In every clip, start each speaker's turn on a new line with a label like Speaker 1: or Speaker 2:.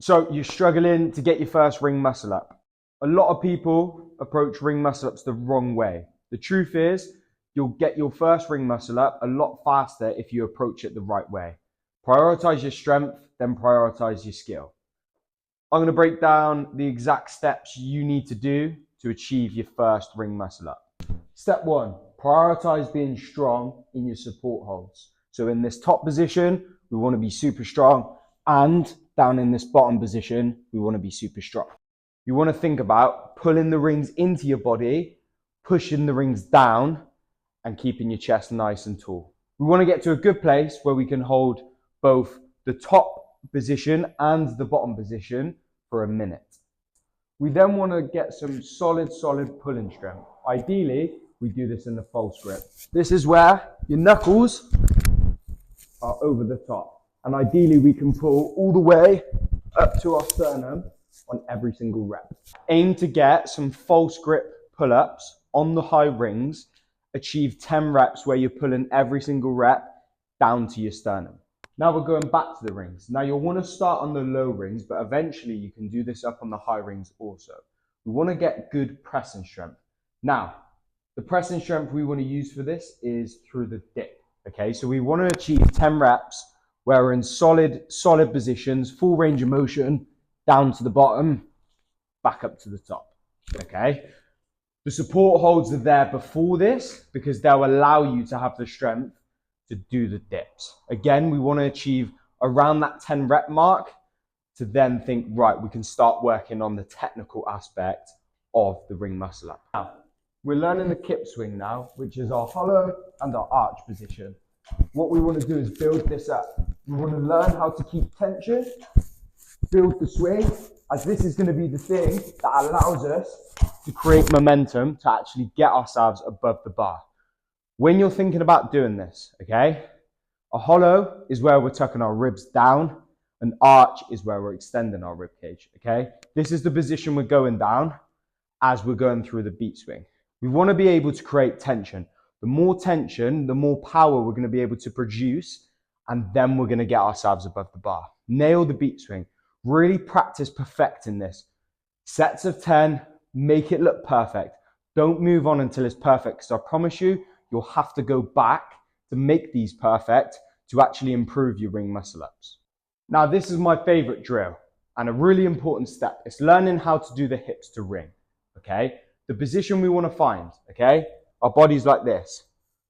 Speaker 1: So you're struggling to get your first ring muscle up. A lot of people approach ring muscle ups the wrong way. The truth is, you'll get your first ring muscle up a lot faster if you approach it the right way. Prioritize your strength, then prioritize your skill. I'm going to break down the exact steps you need to do to achieve your first ring muscle up. Step 1, prioritize being strong in your support holds. So in this top position, we want to be super strong, and down in this bottom position, we want to be super strong. You want to think about pulling the rings into your body, pushing the rings down, and keeping your chest nice and tall. We want to get to a good place where we can hold both the top position and the bottom position for a minute. We then want to get some solid pulling strength. Ideally, we do this in the false grip. This is where your knuckles are over the top. And ideally, we can pull all the way up to our sternum on every single rep. Aim to get some false grip pull-ups on the high rings. Achieve 10 reps where you're pulling every single rep down to your sternum. Now we're going back to the rings. Now you'll want to start on the low rings, but eventually you can do this up on the high rings also. We want to get good pressing strength. Now, the pressing strength we want to use for this is through the dip. Okay, so we want to achieve 10 reps where we're in solid positions, full range of motion, down to the bottom, back up to the top. Okay. The support holds are there before this because they'll allow you to have the strength to do the dips. Again, we want to achieve around that 10 rep mark to then think, right, we can start working on the technical aspect of the ring muscle up. Now, we're learning the kip swing now, which is our hollow and our arch position. What we want to do is build this up. We want to learn how to keep tension, build the swing, as this is going to be the thing that allows us to create momentum to actually get ourselves above the bar. When you're thinking about doing this, okay, a hollow is where we're tucking our ribs down, an arch is where we're extending our rib cage, okay? This is the position we're going down as we're going through the beat swing. We want to be able to create tension. The more tension, the more power we're going to be able to produce, and then we're going to get ourselves above the bar. Nail the beat swing. Really practice perfecting this. Sets of 10, make it look perfect. Don't move on until it's perfect, because I promise you, you'll have to go back to make these perfect to actually improve your ring muscle ups. Now, this is my favorite drill and a really important step. It's learning how to do the hips to ring, okay? The position we want to find, okay? Our body's like this.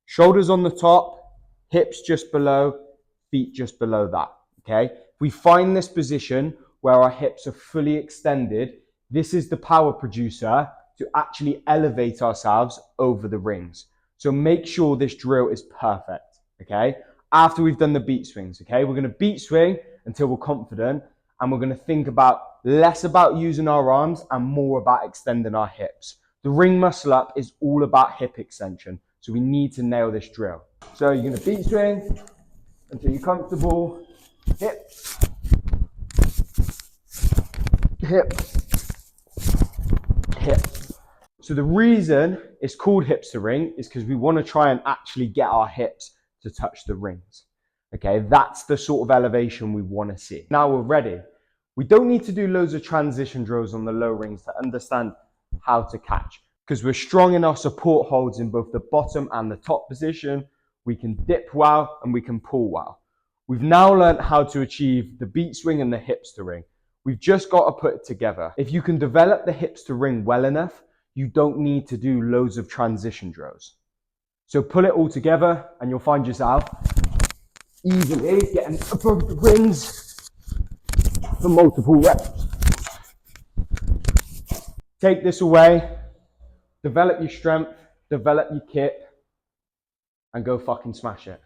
Speaker 1: Shoulders on the top, hips just below, feet just below that, okay? If we find this position where our hips are fully extended, this is the power producer to actually elevate ourselves over the rings. So make sure this drill is perfect, okay? After we've done the beat swings, okay? We're gonna beat swing until we're confident, and we're gonna think about less about using our arms and more about extending our hips. The ring muscle up is all about hip extension, so we need to nail this drill. So you're gonna beat swing until you're comfortable, hip, hip, hip. So the reason it's called hips to ring is because we want to try and actually get our hips to touch the rings. Okay, that's the sort of elevation we want to see. Now we're ready. We don't need to do loads of transition drills on the low rings to understand how to catch, because we're strong in our support holds in both the bottom and the top position. We can dip well and we can pull well. We've now learned how to achieve the beat swing and the hips to ring. We've just got to put it together. If you can develop the hips to ring well enough, you don't need to do loads of transition drills. So pull it all together and you'll find yourself easily getting above the rings for multiple reps. Take this away, develop your strength, develop your kit, and go fucking smash it.